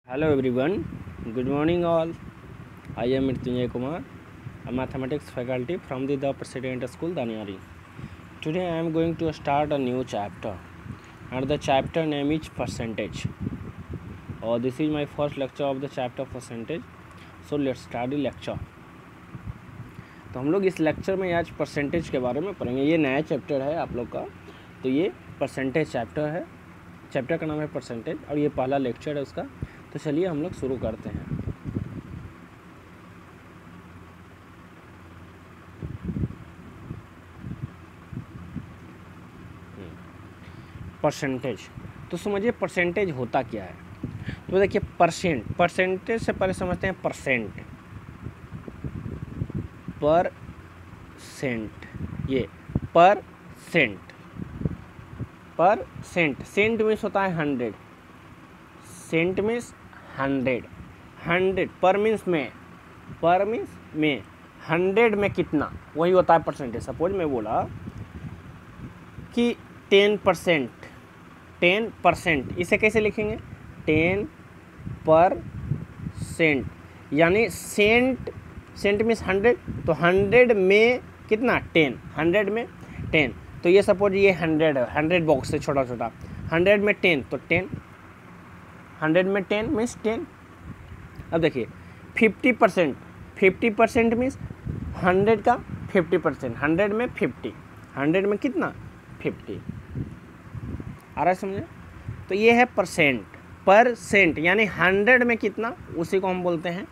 Hello everyone, good morning all. I am Mrityunjay Kumar, a mathematics faculty from the President School, Daniari. Today I am going to start a new chapter and the chapter name is percentage. This is my first lecture of the chapter percentage. So let's start the lecture. तो हम लोग इस lecture में आज percentage के बारे में पढ़ेंगे। ये नया चैप्टर है आप लोग का, तो ये परसेंटेज चैप्टर है। चैप्टर का नाम है परसेंटेज और ये पहला लेक्चर है उसका। तो चलिए हम लोग शुरू करते हैं। परसेंटेज, तो समझिए परसेंटेज होता क्या है। तो देखिए परसेंटेज से पहले समझते हैं परसेंट। ये परसेंट सेंट मीन्स होता है 100, सेंट मीन्स 100 पर मीन्स में 100 में कितना, वही होता है परसेंटेज। सपोज मैं बोला कि 10%, इसे कैसे लिखेंगे 10%, यानी सेंट मीन्स 100, तो 100 में कितना 10, 100 में 10। तो ये सपोज ये 100 है, 100 बॉक्स है छोटा छोटा, 100 में 10 तो 10, 100 में 10 मीन्स 10। अब देखिए 50% मीन्स 100 का 50%, 100 में 50, 100 में कितना 50। आ रहा है समझे। तो ये है परसेंट यानी 100 में कितना, उसी को हम बोलते हैं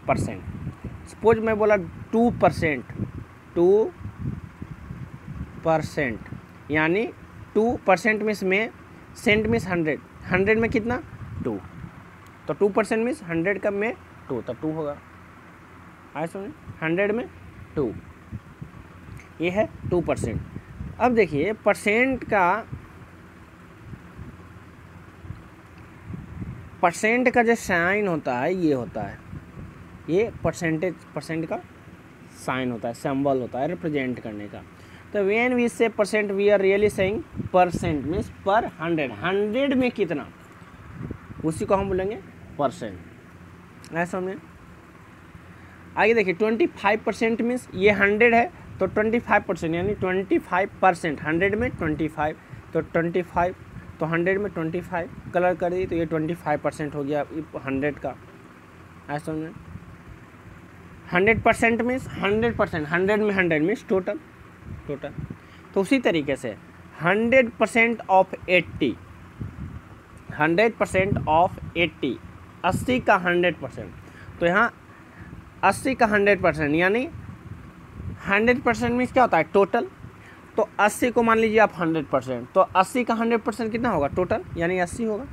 परसेंट। सपोज मैं बोला 2%, यानी 2% मीन्स में, सेंट मीन्स 100 में कितना 2, तो 2% मीन्स 100 का में 2, तो 2 होगा। आए समझे, 100 में 2, ये है 2%। अब देखिए परसेंट का जो साइन होता है ये होता है, ये परसेंट का साइन होता है, सिंबल होता है रिप्रेजेंट करने का। तो when we say percent we are really saying percent means पर 100 में कितना, उसी को हम बोलेंगे परसेंट। ऐसा में आगे देखिए 25% मीन्स ये 100 है तो 25%, यानी 25%, 100 में 25, तो 25, तो 100 में 25 कलर कर दी, तो ये 25% हो गया 100 का। ऐसा में 100% मीन्स 100%, 100 में 100 मीन्स टोटल। तो उसी तरीके से 100% ऑफ 80, 80 का 100%, तो यहाँ 80 का 100%, यानी 100% मीन्स क्या होता है टोटल। तो 80 को मान लीजिए आप 100%, तो 80 का 100% कितना होगा टोटल, यानी 80 होगा,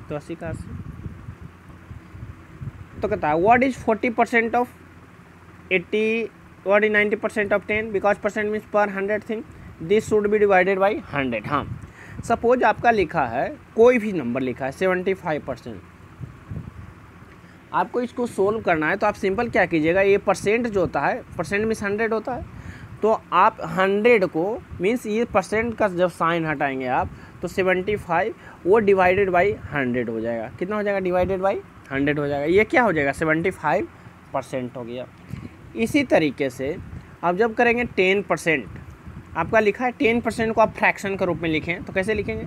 तो 80 का 80। तो कहता है what is 40% of 80, what is 90% of 10, because percent means पर 100 thing, this should be divided by 100। हाँ, सपोज आपका लिखा है, कोई भी नंबर लिखा है 75%, आपको इसको सोल्व करना है, तो आप सिंपल क्या कीजिएगा, ये परसेंट जो होता है, परसेंट मीन्स 100 होता है, तो आप 100 को मीन्स ये परसेंट का जब साइन हटाएंगे आप, तो 75 वो डिवाइडेड बाई 100 हो जाएगा। कितना हो जाएगा, डिवाइडेड बाई 100 हो जाएगा। ये क्या हो जाएगा 75% हो गया। इसी तरीके से आप जब करेंगे 10%, आपका लिखा है 10% को आप फ्रैक्शन के रूप में लिखें, तो कैसे लिखेंगे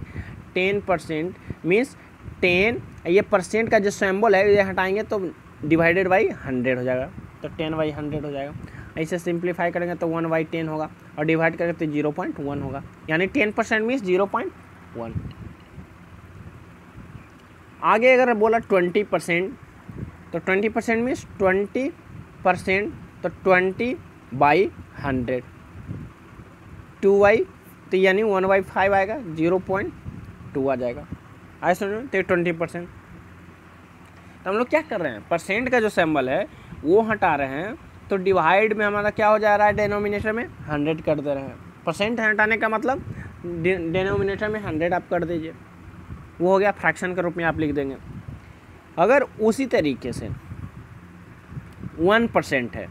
10% मीन्स 10, ये परसेंट का जो सिंबल है ये हटाएंगे तो डिवाइडेड बाई 100 हो जाएगा, तो 10/100 हो जाएगा। ऐसे सिंप्लीफाई करेंगे तो 1/10 होगा, और डिवाइड करेंगे तो 0.1 होगा, यानी 10% मीन्स 0.1। आगे अगर बोला 20%, तो 20% मीन्स 20%, तो 20/100, 2y, तो यानी 1/5 आएगा, 0.2 आ जाएगा। आए सुनो, तो 20%। तो हम लोग क्या कर रहे हैं, परसेंट का जो सिंबल है वो हटा रहे हैं, तो डिवाइड में हमारा क्या हो जा रहा है, डिनोमिनेटर में 100 कर दे रहे हैं। परसेंट हटाने का मतलब डिनोमिनेटर में 100 आप कर दीजिए, वो हो गया, फ्रैक्शन के रूप में आप लिख देंगे। अगर उसी तरीके से 1% है,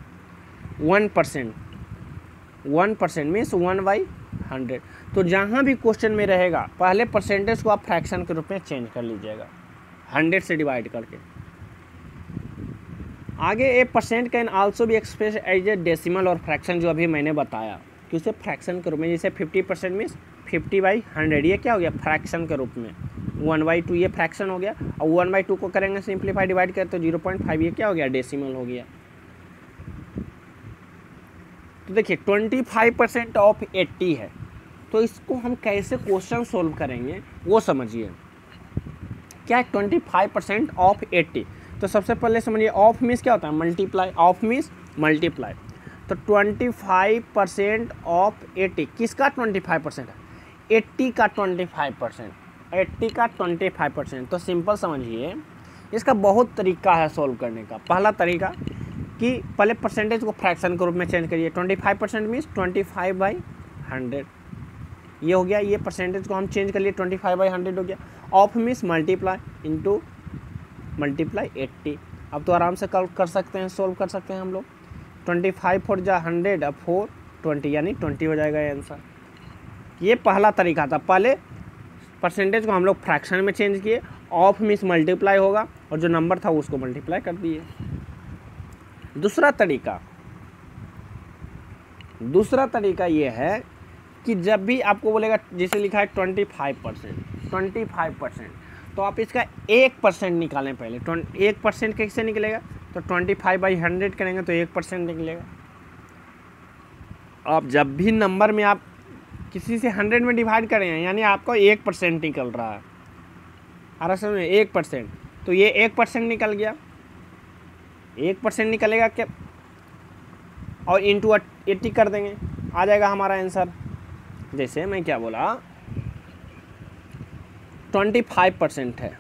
1% मीन्स 1/100, तो जहाँ भी क्वेश्चन में रहेगा पहले परसेंटेज को आप फ्रैक्शन के रूप में चेंज कर लीजिएगा 100 से डिवाइड करके। आगे ए परसेंट कैन आल्सो भी एक्सप्रेस एज ए डेसिमल और फ्रैक्शन, जो अभी मैंने बताया कि उसे फ्रैक्शन के रूप में, जैसे 50% मीन्स 50/100, ये क्या हो गया फ्रैक्शन के रूप में। 1/2 ये फ्रैक्शन हो गया, और 1/2 को करेंगे सिंप्लीफाई डिवाइड करें तो 0.5 ये क्या हो गया डेसिमल हो गया। तो देखिए 25% ऑफ 80 है, तो इसको हम कैसे क्वेश्चन सोल्व करेंगे वो समझिए। क्या है 25% ऑफ 80, तो सबसे पहले समझिए ऑफ मीन्स क्या होता है मल्टीप्लाई, ऑफ मीन्स मल्टीप्लाई। तो 25% ऑफ 80 किसका 25% है, 80 का 25%, 80 का 25%। तो सिंपल समझिए, इसका बहुत तरीका है सोल्व करने का। पहला तरीका कि पहले परसेंटेज को फ्रैक्शन के रूप में चेंज करिए। 25% मीन्स 25/100 ये हो गया, ये परसेंटेज को हम चेंज कर लिए 25/100 हो गया। Of means multiply into multiply 80। अब तो आराम से कर सकते हैं, सोल्व कर सकते हैं हम लोग। 25 4 जा 100, अब 4 20 यानी 20 हो जाएगा ये आंसर। ये पहला तरीका था, पहले परसेंटेज को हम लोग फ्रैक्शन में चेंज किए, ऑफ मीन्स मल्टीप्लाई होगा और जो नंबर था उसको मल्टीप्लाई कर दिए। दूसरा तरीका ये है कि जब भी आपको बोलेगा, जैसे लिखा है 25%, तो आप इसका 1% निकालें पहले। 1% कैसे निकलेगा, तो 25/100 करेंगे तो 1% निकलेगा। आप जब भी नंबर में आप किसी से 100 में डिवाइड करें यानी आपको 1% निकल रहा है, समझ में 1%, तो ये 1% निकल गया, 1% निकलेगा क्या, और इंटू 80 कर देंगे, आ जाएगा हमारा आंसर। जैसे मैं क्या बोला 25% है,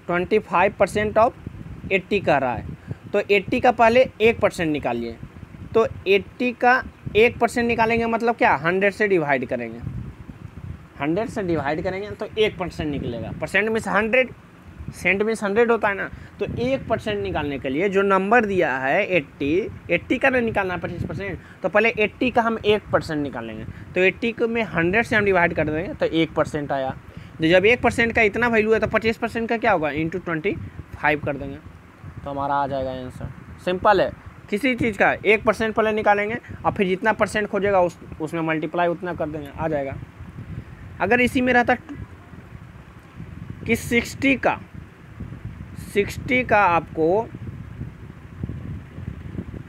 25% ऑफ 80 कह रहा है, तो 80 का पहले 1% निकालिए। तो 80 का 1% निकालेंगे मतलब क्या 100 से डिवाइड करेंगे, 100 से डिवाइड करेंगे तो 1% निकलेगा। परसेंट मीन्स 100, सेंट मीन्स 100 होता है ना। तो 1% निकालने के लिए जो नंबर दिया है 80 का ना निकालना 25%, तो पहले 80 का हम 1% निकालेंगे। तो 80 को में 100 से हम डिवाइड कर देंगे तो 1% आया। तो जब 1% का इतना वैल्यू है तो 25% का क्या होगा इंटू 25 कर देंगे, तो हमारा आ जाएगा आंसर। सिंपल है, किसी चीज़ का 1% पहले निकालेंगे और फिर जितना परसेंट खोजेगा उसमें मल्टीप्लाई उतना कर देंगे, आ जाएगा। अगर इसी में रहता कि 60 का आपको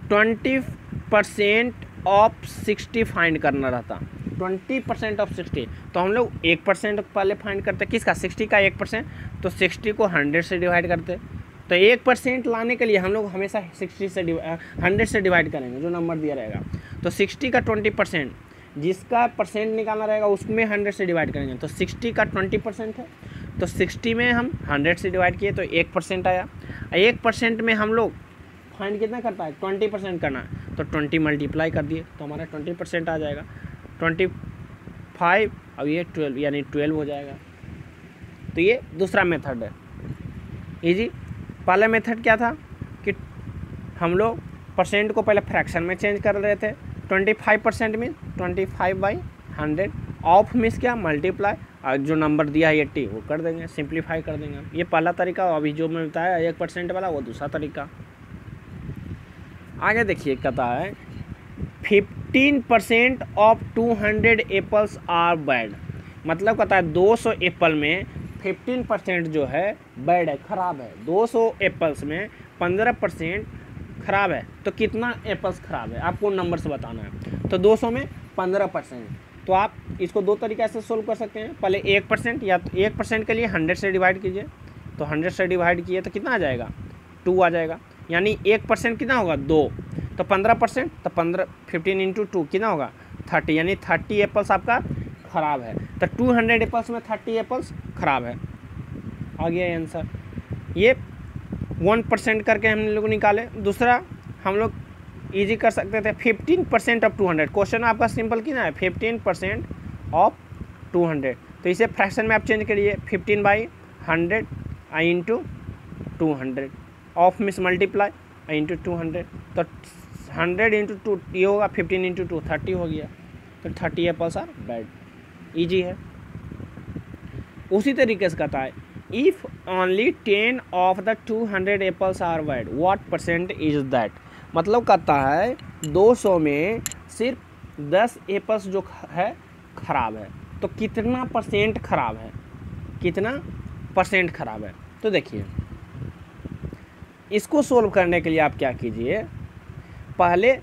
20% ऑफ 60 फाइंड करना रहता, 20% ऑफ 60, तो हम लोग 1% पहले फाइंड करते, किसका 60 का 1%, तो 60 को 100 से डिवाइड करते। तो 1% लाने के लिए हम लोग हमेशा 100 से डिवाइड करेंगे जो नंबर दिया रहेगा। तो 60 का 20%, जिसका परसेंट निकालना रहेगा उसमें 100 से डिवाइड करेंगे। तो 60 का 20% है, तो 60 में हम 100 से डिवाइड किए तो 1% आया। 1% में हम लोग फाइंड कितना करता है 20% करना है, तो 20 मल्टीप्लाई कर दिए तो हमारा 20% आ जाएगा। 25 अब ये 12 यानी 12 हो जाएगा। तो ये दूसरा मेथड है इजी। पहला मेथड क्या था कि हम लोग परसेंट को पहले फ्रैक्शन में चेंज कर रहे थे। 25% में 25/100, ऑफ मीन्स क्या मल्टीप्लाई, और जो नंबर दिया है 80 वो कर देंगे, सिंप्लीफाई कर देंगे। ये पहला तरीका। अभी जो मैं बताया 1% वाला वो दूसरा तरीका। आगे देखिए कहता है 15% ऑफ 200 एप्पल्स आर बैड, मतलब कहता है 200 एप्पल में 15% जो है बैड है, ख़राब है। 200 एप्पल्स में 15% ख़राब है, तो कितना एप्पल्स ख़राब है आपको नंबर से बताना है। तो 200 में 15%, तो आप इसको दो तरीक़े से सोल्व कर सकते हैं। पहले 1% या तो 1% के लिए 100 से डिवाइड कीजिए, तो 100 से डिवाइड किए तो कितना आ जाएगा 2 आ जाएगा, यानी 1% कितना होगा 2, तो 15%, तो 15 इंटू 2 कितना होगा 30, यानी 30 एप्पल्स आपका ख़राब है। तो 200 एप्पल्स में 30 एप्पल्स ख़राब है, आ गया आंसर। ये 1% करके हम लोग निकाले। दूसरा हम लोग इजी कर सकते थे 15% ऑफ 200। क्वेश्चन आपका सिंपल कितना है 15% ऑफ 200, तो इसे फ्रैक्शन में आप चेंज करिए 15/100 into 200, of miss multiply into 200, तो 100 इंटू 2 ये होगा 15 इंटू 2 30 हो गया। तो 30 एप्पल्स आर बैड, ईजी है। उसी तरीके से कहता है if only 10 of the 200 apples are bad what percent is that. मतलब कहता है 200 में सिर्फ 10 एप्पल्स जो है ख़राब है, तो कितना परसेंट ख़राब है, कितना परसेंट ख़राब है। तो देखिए इसको सोल्व करने के लिए आप क्या कीजिए, पहले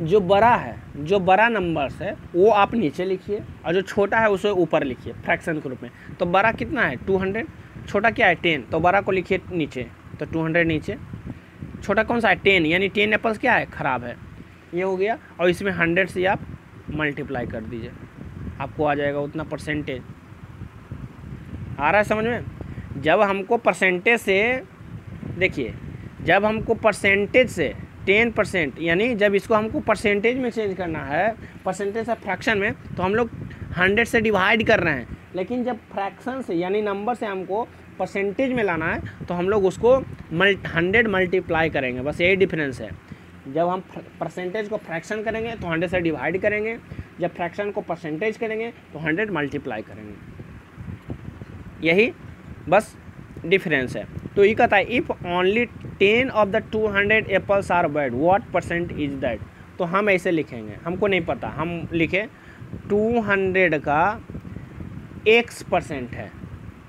जो बड़ा है, जो बड़ा नंबर्स है वो आप नीचे लिखिए और जो छोटा है उसे ऊपर लिखिए फ्रैक्शन के रूप में। तो बड़ा कितना है 200, छोटा क्या है 10, तो बड़ा को लिखिए नीचे, तो 200 नीचे, छोटा कौन सा है 10, यानी 10 एप्पल्स क्या है ख़राब है, ये हो गया। और इसमें 100 से आप मल्टीप्लाई कर दीजिए, आपको आ जाएगा उतना परसेंटेज। आ रहा है समझ में? जब हमको परसेंटेज से, देखिए जब हमको परसेंटेज से 10%, यानी जब इसको हमको परसेंटेज में चेंज करना है, परसेंटेज से फ्रैक्शन में, तो हम लोग 100 से डिवाइड कर रहे हैं। लेकिन जब फ्रैक्शन से यानी नंबर से हमको परसेंटेज में लाना है तो हम लोग उसको 100 मल्टीप्लाई करेंगे, बस यही डिफरेंस है। जब हम परसेंटेज को फ्रैक्शन करेंगे तो 100 से डिवाइड करेंगे, जब फ्रैक्शन को परसेंटेज करेंगे तो 100 मल्टीप्लाई करेंगे, यही बस डिफरेंस है। तो ये कहता है if only 10 of the 200 apples are bad what percent is that. तो हम ऐसे लिखेंगे, हमको नहीं पता, हम लिखे 200 का x% है,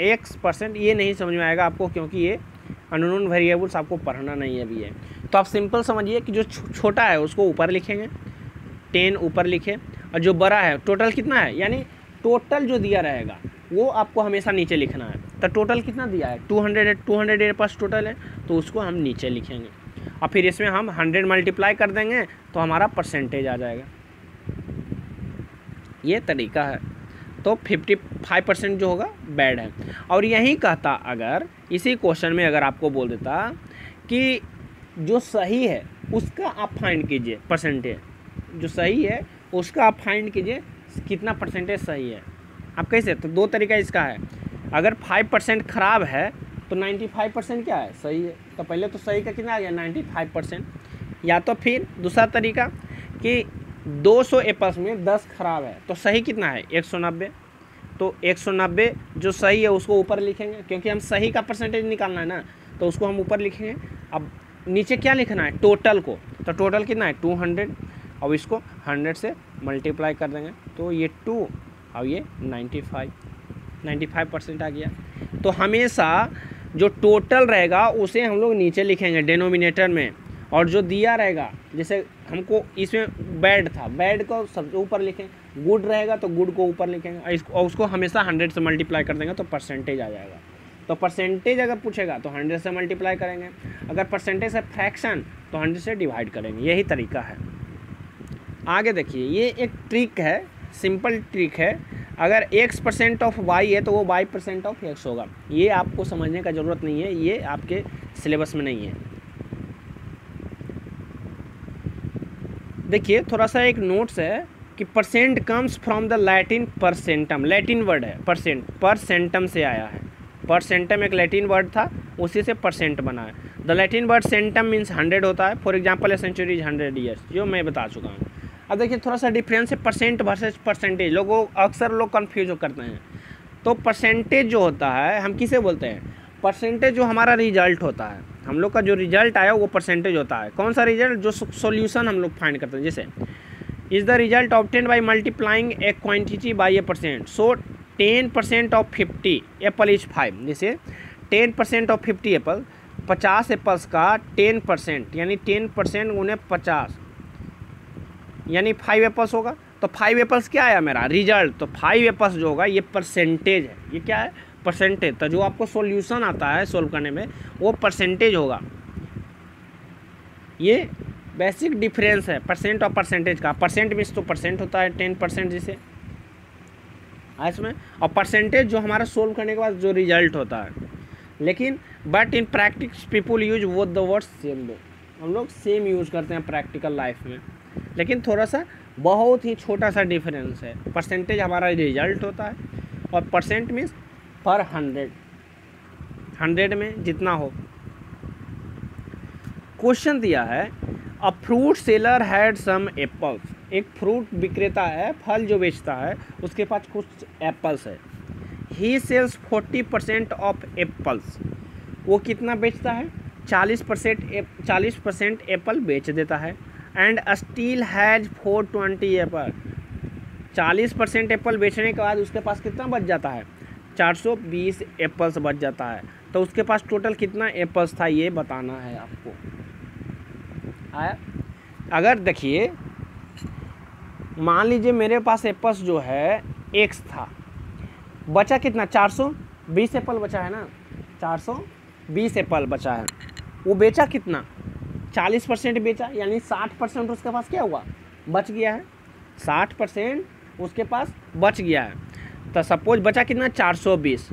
x%, ये नहीं समझ में आएगा आपको क्योंकि ये अननोन वेरिएबल्स आपको पढ़ना नहीं है अभी है। तो आप सिंपल समझिए कि जो छोटा है उसको ऊपर लिखेंगे, 10 ऊपर लिखे, और जो बड़ा है टोटल कितना है, यानी टोटल जो दिया रहेगा वो आपको हमेशा नीचे लिखना है। तो टोटल कितना दिया है 200 है, 200 मेरे पास टोटल है, तो उसको हम नीचे लिखेंगे और फिर इसमें हम 100 मल्टीप्लाई कर देंगे तो हमारा परसेंटेज आ जाएगा। ये तरीका है। तो 55% जो होगा बैड है। और यही कहता, अगर इसी क्वेश्चन में अगर आपको बोल देता कि जो सही है उसका आप फाइंड कीजिए परसेंटेज, जो सही है उसका आप फाइंड कीजिए कितना परसेंटेज सही है, आप कैसे? तो दो तरीका इसका है। अगर 5% ख़राब है तो 95% क्या है, सही है। तो पहले तो सही का कितना आ गया 95%। या तो फिर दूसरा तरीका कि 200 एप्पल्स में 10 ख़राब है तो सही कितना है 190। तो 190 जो सही है उसको ऊपर लिखेंगे, क्योंकि हम सही का परसेंटेज निकालना है ना, तो उसको हम ऊपर लिखेंगे। अब नीचे क्या लिखना है, टोटल को। तो टोटल कितना है 200, अब इसको 100 से मल्टीप्लाई कर देंगे तो ये 2 और ये 95% आ गया। तो हमेशा जो टोटल रहेगा उसे हम लोग नीचे लिखेंगे डिनोमिनेटर में, और जो दिया रहेगा, जैसे हमको इसमें बैड था, बैड को सबसे ऊपर लिखें, गुड रहेगा तो गुड को ऊपर लिखेंगे और उसको हमेशा 100 से मल्टीप्लाई कर देंगे तो परसेंटेज आ जाएगा। तो परसेंटेज अगर पूछेगा तो 100 से मल्टीप्लाई करेंगे, अगर परसेंटेज है फ्रैक्शन तो 100 से डिवाइड करेंगे, यही तरीका है। आगे देखिए, ये एक ट्रिक है, सिंपल ट्रिक है। अगर x% ऑफ y है तो वो y% ऑफ x होगा। ये आपको समझने का ज़रूरत नहीं है, ये आपके सिलेबस में नहीं है। देखिए थोड़ा सा एक नोट्स है कि percent comes from the Latin percentum, Latin word है परसेंट, परसेंटम से आया है। परसेंटम एक लैटिन वर्ड था, उसी से परसेंट बना है। The Latin word centum means 100 होता है। For example a century is 100 years, जो मैं बता चुका हूँ। अब देखिए थोड़ा सा डिफरेंस है परसेंट वर्सेस परसेंटेज, लोगों अक्सर लोग कन्फ्यूज करते हैं। तो परसेंटेज जो होता है हम किसे बोलते हैं, परसेंटेज जो हमारा रिजल्ट होता है, हम लोग का जो रिजल्ट आया वो परसेंटेज होता है। कौन सा रिजल्ट, जो सॉल्यूशन हम लोग फाइंड करते हैं। जैसे is the result obtained by multiplying a quantity by a percent, so 10% of 50 apple is 5। जैसे 10% ऑफ 50 एप्पल, 50 एप्पल्स का 10% यानी 10% गुने 50 यानी 5 एप्पल्स होगा। तो 5 एप्पल्स क्या आया मेरा रिजल्ट, तो 5 एप्पल्स जो होगा ये परसेंटेज है। ये क्या है, परसेंटेज। तो जो आपको सॉल्यूशन आता है सोल्व करने में वो परसेंटेज होगा। ये बेसिक डिफरेंस है परसेंट और परसेंटेज का। परसेंट मीन्स तो परसेंट होता है 10% जिसे इसमें, और परसेंटेज जो हमारा सोल्व करने के बाद जो रिजल्ट होता है। लेकिन but in practice people use वो द वर्ड सेम, दो हम लोग सेम यूज़ करते हैं प्रैक्टिकल लाइफ में, लेकिन थोड़ा सा बहुत ही छोटा सा डिफरेंस है। परसेंटेज हमारा रिजल्ट होता है और परसेंट मीन्स पर 100 में जितना हो। क्वेश्चन दिया है a fruit seller had some apples, एक फ्रूट विक्रेता है, फल जो बेचता है, उसके पास कुछ एप्पल्स है। ही सेल्स 40% ऑफ एप्पल्स, वो कितना बेचता है, 40% एप्पल बेच देता है। And steel has 420 Apple, 40% Apple बेचने के बाद उसके पास कितना बच जाता है, 420 एप्पल्स बच जाता है। तो उसके पास टोटल कितना एप्पल्स था ये बताना है आपको। आया? अगर देखिए मान लीजिए मेरे पास एप्पल्स जो है x था, बचा कितना, 420 एप्पल बचा है ना, 420 एप्पल बचा है। वो बेचा कितना, 40% बेचा, यानी 60% उसके पास क्या हुआ, बच गया है, 60% उसके पास बच गया है। तो सपोज बचा कितना, 420,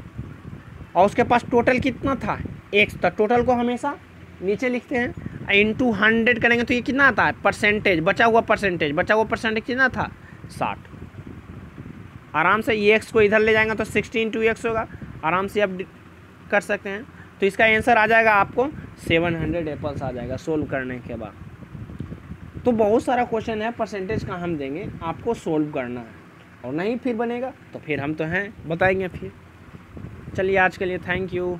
और उसके पास टोटल कितना था x, तो टोटल को हमेशा नीचे लिखते हैं, इंटू 100 करेंगे तो ये कितना आता है, परसेंटेज, बचा हुआ परसेंटेज कितना था, 60। आराम से ये x को इधर ले जाएंगे तो 16 × x होगा, आराम से आप कर सकते हैं। तो इसका आंसर आ जाएगा आपको 700 एप्पल्स आ जाएगा सोल्व करने के बाद। तो बहुत सारा क्वेश्चन है, परसेंटेज का हम देंगे, आपको सोल्व करना है, और नहीं फिर बनेगा तो फिर हम तो हैं बताएंगे फिर। चलिए आज के लिए थैंक यू।